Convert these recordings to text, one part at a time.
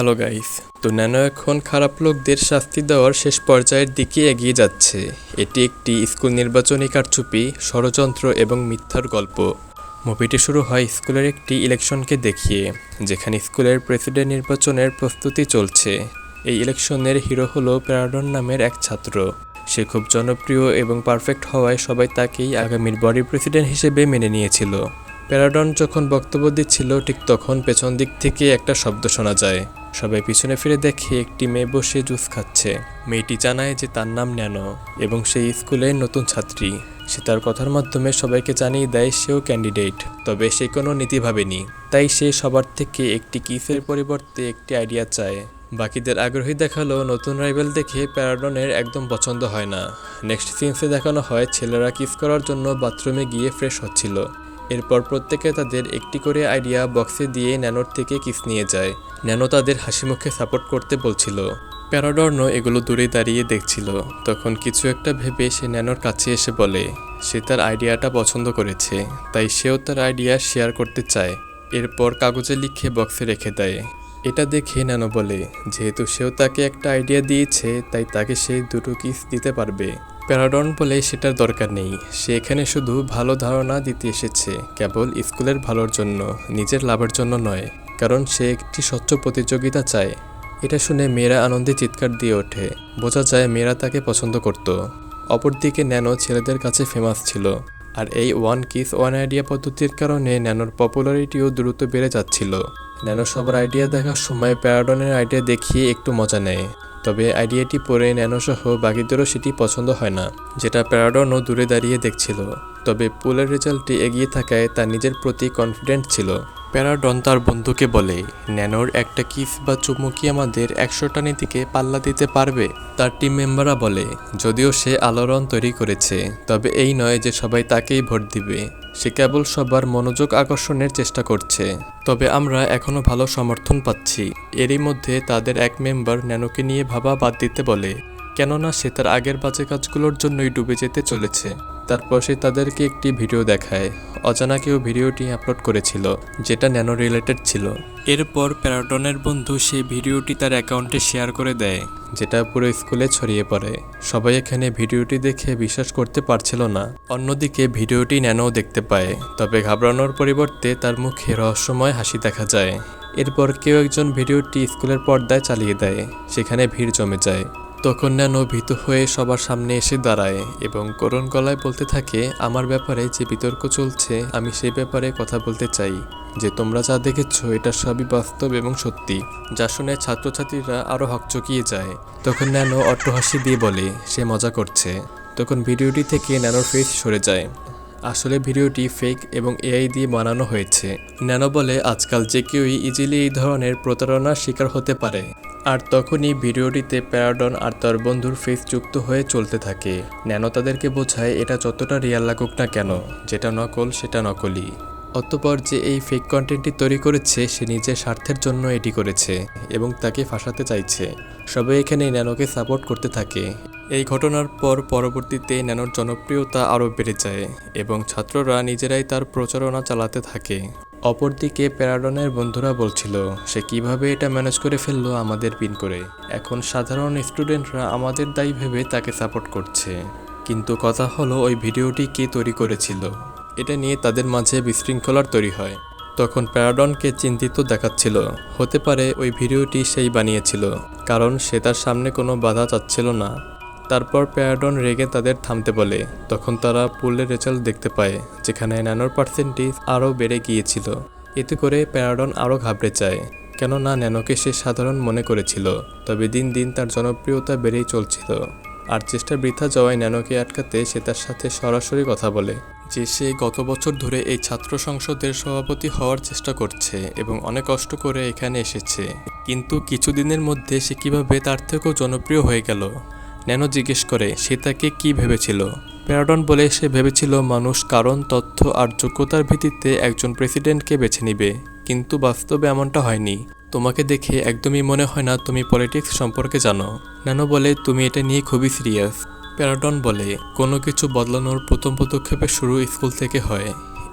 Hello guys. তো nano এখন খারাপ লোকদের শাস্তি দেওয়ার শেষ পর্যায়ের দিকে এগিয়ে যাচ্ছে। এটি একটি স্কুল নির্বাচনী কারচুপি, ষড়যন্ত্র এবং মিথ্যার গল্প। মুভিটি শুরু হয় স্কুলের একটি ইলেকশনকে দেখিয়ে, যেখানে স্কুলের প্রেসিডেন্ট নির্বাচনের প্রস্তুতি চলছে। এই ইলেকশনের হিরো হলো প্যারাডন নামের এক ছাত্র। সে খুব জনপ্রিয় এবং পারফেক্ট হওয়ায় সবাই তাকেই আগামীর বডি প্রেসিডেন্ট হিসেবে মেনে নিয়েছিল। প্যারাডন যখন বক্তব্য দিচ্ছিল, ঠিক তখন পেছন দিক থেকে একটা শব্দ শোনা যায়। সবাই পিছনে ফিরে দেখে একটি মেয়ে বসে জুস খাচ্ছে। মেয়েটি জানায় যে তার নাম ন্যানো এবং সেই স্কুলের নতুন ছাত্রী। সে তার কথার মাধ্যমে সবাইকে জানিয়ে দেয় সেও ক্যান্ডিডেট, তবে সে কোনো নীতি ভাবেনি। তাই সে সবার থেকে একটি কিসের পরিবর্তে একটি আইডিয়া চায়। বাকিদের আগ্রহী দেখালো নতুন রাইভেল দেখে প্যারাডনের একদম পছন্দ হয় না। নেক্সট সিনসে দেখানো হয় ছেলেরা কিস করার জন্য বাথরুমে গিয়ে ফ্রেশ হচ্ছিল। এরপর প্রত্যেকে তাদের একটি করে আইডিয়া বক্সে দিয়ে ন্যানোর থেকে কিস নিয়ে যায়। ন্যানো তাদের হাসি মুখে সাপোর্ট করতে বলছিল। প্যারাডর্ন এগুলো দূরে দাঁড়িয়ে দেখছিল। তখন কিছু একটা ভেবে সে ন্যানোর কাছে এসে বলে সে তার আইডিয়াটা পছন্দ করেছে, তাই সেও তার আইডিয়া শেয়ার করতে চায়। এরপর কাগজে লিখে বক্সে রেখে দেয়। এটা দেখে ন্যানো বলে যেহেতু সেও তাকে একটা আইডিয়া দিয়েছে, তাই তাকে সে দুটো কিস দিতে পারবে। প্যারাডন বলে সেটার দরকার নেই, সে এখানে শুধু ভালো ধারণা দিতে এসেছে, কেবল স্কুলের ভালোর জন্য, নিজের লাভের জন্য নয়, কারণ সে একটি স্বচ্ছ প্রতিযোগিতা চায়। এটা শুনে মেয়েরা আনন্দে চিৎকার দিয়ে ওঠে। বোঝা যায় মেয়েরা তাকে পছন্দ করত। অপরদিকে ন্যানো ছেলেদের কাছে ফেমাস ছিল, আর এই ওয়ান কিস ওয়ান আইডিয়া পদ্ধতির কারণে ন্যানোর পপুলারিটিও দ্রুত বেড়ে যাচ্ছিল। ন্যানো সবার আইডিয়া দেখার সময় প্যারাডনের আইডিয়া দেখিয়ে একটু মজা নেয়, তবে আইডিয়াটি পরে ন্যানোসহ বাকিদেরও সেটি পছন্দ হয় না, যেটা প্যারাডনও দূরে দাঁড়িয়ে দেখছিল। তবে পুলের রেজাল্টে এগিয়ে থাকায় তার নিজের প্রতি কনফিডেন্ট ছিল। প্যারাডন তার বন্ধুকে বলে ন্যানোর একটা কিস বা চুমু কি আমাদের 100টা নীতিকে পাল্লা দিতে পারবে। তার টিম মেম্বাররা বলে যদিও সে আলোড়ন তৈরি করেছে, তবে এই নয় যে সবাই তাকেই ভোট দিবে। সে কেবল সবার মনোযোগ আকর্ষণের চেষ্টা করছে। তবে আমরা এখনও ভালো সমর্থন পাচ্ছি। এরই মধ্যে তাদের এক মেম্বার ন্যানোকে নিয়ে ভাবা বাদ দিতে বলে, কেননা সে তার আগের বাজে কাজগুলোর জন্যই ডুবে যেতে চলেছে। তারপর সে তাদেরকে একটি ভিডিও দেখায়। অজানা কেউ ভিডিওটি আপলোড করেছিল, যেটা ন্যানো রিলেটেড ছিল। এরপর প্যারাডনের বন্ধু সেই ভিডিওটি তার অ্যাকাউন্টে শেয়ার করে দেয়, যেটা পুরো স্কুলে ছড়িয়ে পড়ে। সবাই এখানে ভিডিওটি দেখে বিশ্বাস করতে পারছিল না। অন্যদিকে ভিডিওটি ন্যানোও দেখতে পায়, তবে ঘাবড়ানোর পরিবর্তে তার মুখে রহস্যময় হাসি দেখা যায়। এরপর কেউ একজন ভিডিওটি স্কুলের পর্দায় চালিয়ে দেয়। সেখানে ভিড় জমে যায়। তখন ন্যানো ভীত হয়ে সবার সামনে এসে দাঁড়ায় এবং করুণ গলায় বলতে থাকে, আমার ব্যাপারে যে বিতর্ক চলছে, আমি সেই ব্যাপারে কথা বলতে চাই। যে তোমরা যা দেখেছো এটা সবই বাস্তব এবং সত্যি। যা শুনে ছাত্রছাত্রীরা আরও হকচকিয়ে যায়। তখন ন্যানো অট্টহাসি দিয়ে বলে সে মজা করছে। তখন ভিডিওটি থেকে ন্যানোর ফেস সরে যায়। আসলে ভিডিওটি ফেক এবং এআই দিয়ে বানানো হয়েছে। ন্যানো বলে আজকাল যে কেউই ইজিলি এই ধরনের প্রতারণার শিকার হতে পারে। আর তখনই ভিডিওটিতে প্যারাডন আর তার বন্ধুর ফেস যুক্ত হয়ে চলতে থাকে। ন্যানো তাদেরকে বোঝায় এটা যতটা রিয়াল লাগুক না কেন, যেটা নকল সেটা নকলই। অতঃপর যে এই ফেক কন্টেন্টটি তৈরি করেছে সে নিজের স্বার্থের জন্য এটি করেছে এবং তাকে ফাঁসাতে চাইছে। সবাই এখানে ন্যানোকে সাপোর্ট করতে থাকে। এই ঘটনার পর পরবর্তীতে ন্যানোর জনপ্রিয়তা আরও বেড়ে যায় এবং ছাত্ররা নিজেরাই তার প্রচারণা চালাতে থাকে। অপরদিকে প্যারাডনের বন্ধুরা বলছিল সে কিভাবে এটা ম্যানেজ করে ফেললো আমাদের পিন করে। এখন সাধারণ স্টুডেন্টরা আমাদের দায়ী ভেবে তাকে সাপোর্ট করছে। কিন্তু কথা হলো ওই ভিডিওটি কে তৈরি করেছিল, এটা নিয়ে তাদের মাঝে বিশৃঙ্খলার তৈরি হয়। তখন প্যারাডনকে চিন্তিত দেখাচ্ছিল। হতে পারে ওই ভিডিওটি সেই বানিয়েছিল, কারণ সে তার সামনে কোনো বাধা চাচ্ছিল না। তারপর প্যারাডন রেগে তাদের থামতে বলে। তখন তারা পুলের রেজাল্ট দেখতে পায়, যেখানে ন্যানোর পার্সেন্টেজ আরও বেড়ে গিয়েছিল। এতে করে প্যারাডন আরও ঘাবড়ে যায়, কেননা ন্যানোকে সে সাধারণ মনে করেছিল। তবে দিন দিন তার জনপ্রিয়তা বেড়েই চলছিল। আর চেষ্টা বৃথা যাওয়ায় ন্যানোকে আটকাতে সে তার সাথে সরাসরি কথা বলে যে সে গত বছর ধরে এই ছাত্র সংসদের সভাপতি হওয়ার চেষ্টা করছে এবং অনেক কষ্ট করে এখানে এসেছে। কিন্তু কিছুদিনের মধ্যে সে কিভাবে তার থেকেও জনপ্রিয় হয়ে গেল। ন্যানো জিজ্ঞেস করে সে তাকে কী ভেবেছিল। প্যারাডন বলে সে ভেবেছিল মানুষ কারণ, তথ্য আর যোগ্যতার ভিত্তিতে একজন প্রেসিডেন্টকে বেছে নিবে, কিন্তু বাস্তবে এমনটা হয়নি। তোমাকে দেখে একদমই মনে হয় না তুমি পলিটিক্স সম্পর্কে জানো। ন্যানো বলে তুমি এটা নিয়ে খুবই সিরিয়াস। প্যারাডন বলে কোনো কিছু বদলানোর প্রথম পদক্ষেপের শুরু স্কুল থেকে হয়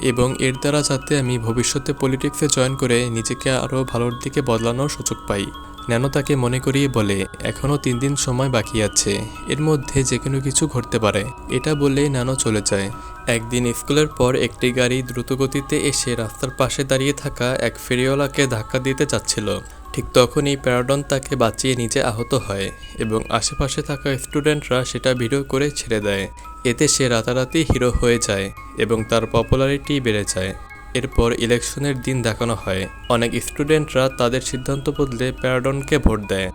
এবং এর দ্বারা যাতে আমি ভবিষ্যতে পলিটিক্সে জয়েন করে নিজেকে আরও ভালোর দিকে বদলানোর সুযোগ পাই। ন্যানো তাকে মনে করিয়ে বলে এখনও 3 দিন সময় বাকি আছে, এর মধ্যে যে কোনো কিছু ঘটতে পারে। এটা বলে ন্যানো চলে যায়। একদিন স্কুলের পর একটি গাড়ি দ্রুতগতিতে এসে রাস্তার পাশে দাঁড়িয়ে থাকা এক ফেরিওয়ালাকে ধাক্কা দিতে যাচ্ছিল। ঠিক তখনই প্যারাডন তাকে বাঁচিয়ে নিজে আহত হয় এবং আশেপাশে থাকা স্টুডেন্টরা সেটা ভিডিও করে ছেড়ে দেয়। এতে সে রাতারাতি হিরো হয়ে যায় এবং তার পপুলারিটি বেড়ে যায়। এরপর ইলেকশনের দিন দেখানো হয়, অনেক স্টুডেন্টরা তাদের সিদ্ধান্ত বদলে প্যারাডনকে ভোট দেয়।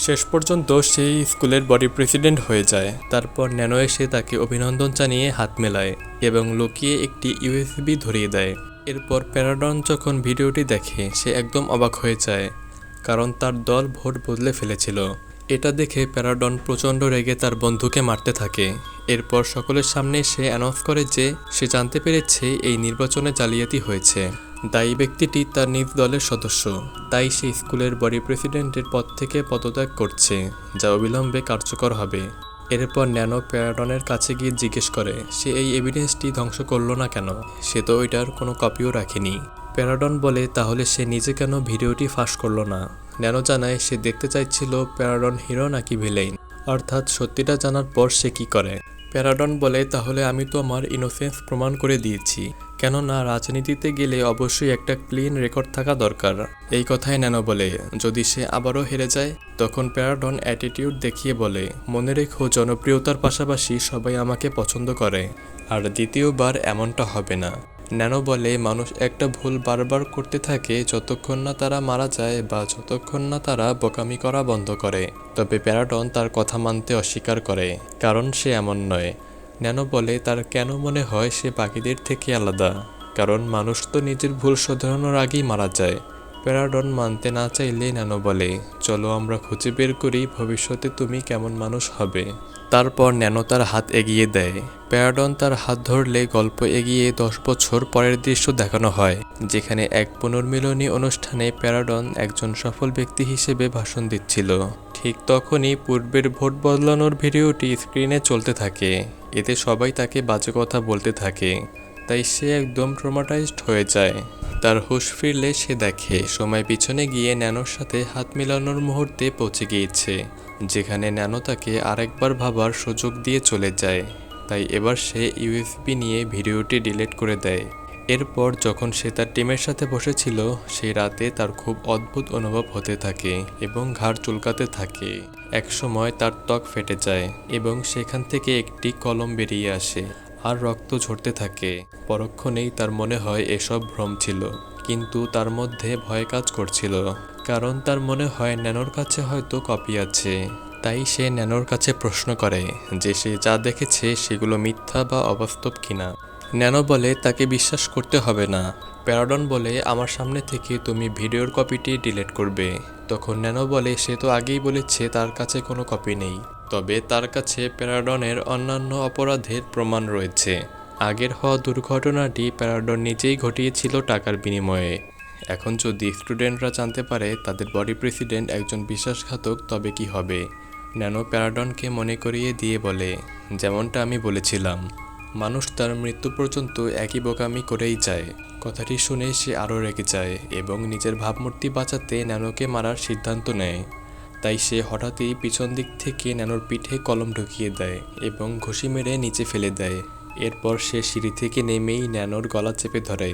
শেষ পর্যন্ত সেই স্কুলের বডি প্রেসিডেন্ট হয়ে যায়। তারপর ন্যানো এসে তাকে অভিনন্দন জানিয়ে হাত মেলায় এবং লুকিয়ে একটি ইউএসবি ধরিয়ে দেয়। এরপর প্যারাডন যখন ভিডিওটি দেখে সে একদম অবাক হয়ে যায়, কারণ তার দল ভোট বদলে ফেলেছিল। এটা দেখে প্যারাডন প্রচণ্ড রেগে তার বন্ধুকে মারতে থাকে। এরপর সকলের সামনে সে অ্যানাউন্স করে যে সে জানতে পেরেছে এই নির্বাচনে জালিয়াতি হয়েছে। দায়ী ব্যক্তিটি তার নিজ দলের সদস্য, তাই সে স্কুলের বডি প্রেসিডেন্টের পদ থেকে পদত্যাগ করছে, যা অবিলম্বে কার্যকর হবে। এরপর ন্যানো প্যারাডনের কাছে গিয়ে জিজ্ঞেস করে সে এই এভিডেন্সটি ধ্বংস করলো না কেন, সে তো ওইটার কোনো কপিও রাখেনি। প্যারাডন বলে তাহলে সে নিজে কেন ভিডিওটি ফাঁস করলো না। ন্যানো জানায় সে দেখতে চাইছিল প্যারাডন হিরো নাকি ভিলেন, অর্থাৎ সত্যিটা জানার পর সে কি করে। প্যারাডন বলে তাহলে আমি তো আমার ইনোসেন্স প্রমাণ করে দিয়েছি, কেননা রাজনীতিতে গেলে অবশ্যই একটা ক্লিন রেকর্ড থাকা দরকার। এই কথাই ন্যানো বলে যদি সে আবারও হেরে যায়। তখন প্যারাডন অ্যাটিটিউড দেখিয়ে বলে মনে রেখো জনপ্রিয়তার পাশাপাশি সবাই আমাকে পছন্দ করে, আর দ্বিতীয়বার এমনটা হবে না। ন্যানো বলে মানুষ একটা ভুল বারবার করতে থাকে যতক্ষণ না তারা মারা যায় বা যতক্ষণ না তারা বোকামি করা বন্ধ করে। তবে প্যারাডন তার কথা মানতে অস্বীকার করে, কারণ সে এমন নয়। ন্যানো বলে তার কেন মনে হয় সে বাকিদের থেকে আলাদা, কারণ মানুষ তো নিজের ভুল শোধরানোর আগেই মারা যায়। প্যারাডন মানতে না চাইলে ন্যানো বলে চলো আমরা খুঁজে বের করি ভবিষ্যতে তুমি কেমন মানুষ হবে। তারপর ন্যানো তার হাত এগিয়ে দেয়। প্যারাডন তার হাত ধরলে গল্প এগিয়ে 10 বছর পরের দৃশ্য দেখানো হয়, যেখানে এক পুনর্মিলনী অনুষ্ঠানে প্যারাডন একজন সফল ব্যক্তি হিসেবে ভাষণ দিচ্ছিল। ঠিক তখনই পূর্বের ভোট বদলানোর ভিডিওটি স্ক্রিনে চলতে থাকে। এতে সবাই তাকে বাজে কথা বলতে থাকে, তাই সে একদম ট্রমাটাইজড হয়ে যায়। তার হুঁশ ফিরলে সে দেখে সময় পিছনে গিয়ে ন্যানোর সাথে হাত মেলানোর মুহূর্তে পৌঁছে গিয়েছে, যেখানে ন্যানো তাকে আরেকবার ভাবার সুযোগ দিয়ে চলে যায়। তাই এবার সে ইউএসবি নিয়ে ভিডিওটি ডিলিট করে দেয়। এরপর যখন সে তার টিমের সাথে বসেছিল সেই রাতে তার খুব অদ্ভুত অনুভব হতে থাকে এবং ঘাড় চুলকাতে থাকে। একসময় তার ত্বক ফেটে যায় এবং সেখান থেকে একটি কলম বেরিয়ে আসে আর রক্ত ঝরতে থাকে। পরক্ষণেই তার মনে হয় এসব ভ্রম ছিল, কিন্তু তার মধ্যে ভয় কাজ করছিল, কারণ তার মনে হয় ন্যানোর কাছে হয়তো কপি আছে। তাই সে ন্যানোর কাছে প্রশ্ন করে যে সে যা দেখেছে সেগুলো মিথ্যা বা অবাস্তব কিনা। ন্যানো বলে তাকে বিশ্বাস করতে হবে না। প্যারাডন বলে আমার সামনে থেকে তুমি ভিডিওর কপিটি ডিলিট করবে। তখন ন্যানো বলে সে তো আগেই বলেছে তার কাছে কোনো কপি নেই, তবে তার কাছে প্যারাডনের অন্যান্য অপরাধের প্রমাণ রয়েছে। আগের হওয়া দুর্ঘটনাটি প্যারাডন নিজেই ঘটিয়েছিল টাকার বিনিময়ে। এখন যদি স্টুডেন্টরা জানতে পারে তাদের বডি প্রেসিডেন্ট একজন বিশ্বাসঘাতক তবে কি হবে। ন্যানো প্যারাডনকে মনে করিয়ে দিয়ে বলে যেমনটা আমি বলেছিলাম, মানুষ তার মৃত্যু পর্যন্ত একই বোকামি করেই যায়। কথাটি শুনে সে আরও রেগে যায় এবং নিজের ভাবমূর্তি বাঁচাতে ন্যানোকে মারার সিদ্ধান্ত নেয়। তাই সে হঠাৎই পিছন দিক থেকে ন্যানোর পিঠে কলম ঢুকিয়ে দেয় এবং ঘুষি মেরে নিচে ফেলে দেয়। এরপর সে সিঁড়ি থেকে নেমেই ন্যানোর গলা চেপে ধরে,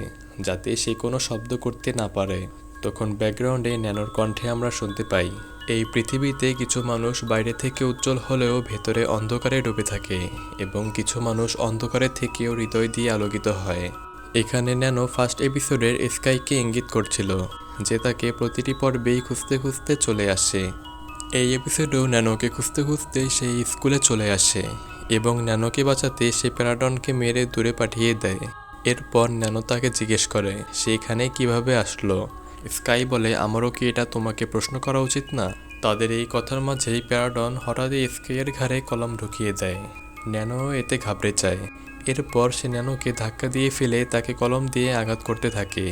যাতে সে কোনো শব্দ করতে না পারে। তখন ব্যাকগ্রাউন্ডে ন্যানোর কণ্ঠে আমরা শুনতে পাই, এই পৃথিবীতে কিছু মানুষ বাইরে থেকে উজ্জ্বল হলেও ভেতরে অন্ধকারে ডুবে থাকে এবং কিছু মানুষ অন্ধকারে থেকেও হৃদয় দিয়ে আলোকিত হয়। এখানে ন্যানো ফার্স্ট এপিসোডের স্কাইকে ইঙ্গিত করছিল, যে তাকে প্রতিটি পর্বেই খুঁজতে খুঁজতে চলে আসে। এই এপিসোডেও ন্যানোকে খুঁজতে খুঁজতে সেই স্কুলে চলে আসে এবং ন্যানোকে বাঁচাতে সে প্যারাডনকে মেরে দূরে পাঠিয়ে দেয়। এরপর ন্যানো তাকে জিজ্ঞেস করে সে এখানে কিভাবে আসলো। স্কাই বলে আমারও কি এটা তোমাকে প্রশ্ন করা উচিত না। তাদের এই কথার মাঝেই প্যারাডন হঠাৎই স্কাইয়ের ঘাড়ে কলম ঢুকিয়ে দেয়। ন্যানো এতে ঘাবড়ে যায়। এরপর সে ন্যানোকে ধাক্কা দিয়ে ফেলে তাকে কলম দিয়ে আঘাত করতে থাকে,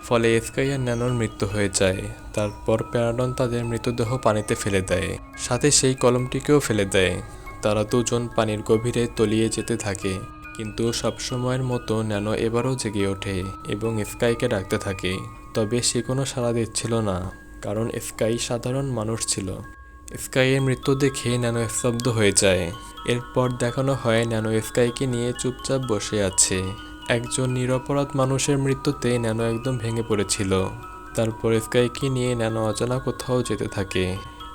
ফলে স্কাই আর ন্যানোর মৃত্যু হয়ে যায়। তারপর প্যারাডন তাদের মৃতদেহ পানিতে ফেলে দেয়, সাথে সেই কলমটিকেও ফেলে দেয়। তারা দুজন পানির গভীরে তলিয়ে যেতে থাকে, কিন্তু সবসময়ের মতো ন্যানো এবারও জেগে ওঠে এবং স্কাইকে ডাকতে থাকে। তবে সে কোনো সাড়া দিচ্ছিল না, কারণ স্কাই সাধারণ মানুষ ছিল। স্কাইয়ের মৃত্যু দেখে ন্যানো স্তব্ধ হয়ে যায়। এরপর দেখানো হয় ন্যানো স্কাইকে নিয়ে চুপচাপ বসে আছে। একজন নিরপরাধ মানুষের মৃত্যুতে ন্যানো একদম ভেঙে পড়েছিল। তারপর স্কাইকে নিয়ে ন্যানো অজানা কোথাও যেতে থাকে।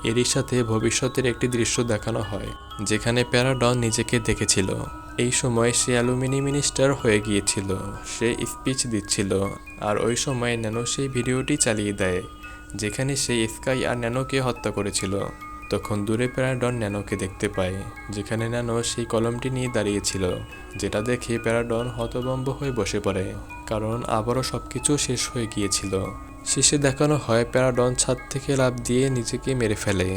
এরই সাথে ভবিষ্যতের একটি দৃশ্য দেখানো হয়, যেখানে প্যারাডন নিজেকে দেখেছিল। এই সময় সে অ্যালুমিনি মিনিস্টার হয়ে গিয়েছিল। সে স্পিচ দিচ্ছিল, আর ওই সময় ন্যানো সেই ভিডিওটি চালিয়ে দেয়, যেখানে সে স্কাই আর ন্যানোকে হত্যা করেছিল। তখন দূরে প্যারাডন ন্যানোকে দেখতে পায়, যেখানে ন্যানো সেই কলমটি নিয়ে দাঁড়িয়েছিল, যেটা দেখে প্যারাডন হতভম্ব হয়ে বসে পড়ে, কারণ আবারও সবকিছু শেষ হয়ে গিয়েছিল। শেষে দেখানো হয় প্যারাডন ছাদ থেকে লাফ দিয়ে নিজেকে মেরে ফেলে।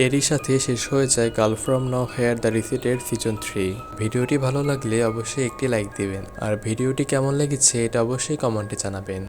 এরই সাথে শেষ হয়ে যায় girl from nowhere the recited season 3। ভিডিওটি ভালো লাগলে অবশ্যই একটি লাইক দিবেন, আর ভিডিওটি কেমন লেগেছে এটা অবশ্যই কমেন্টে জানাবেন।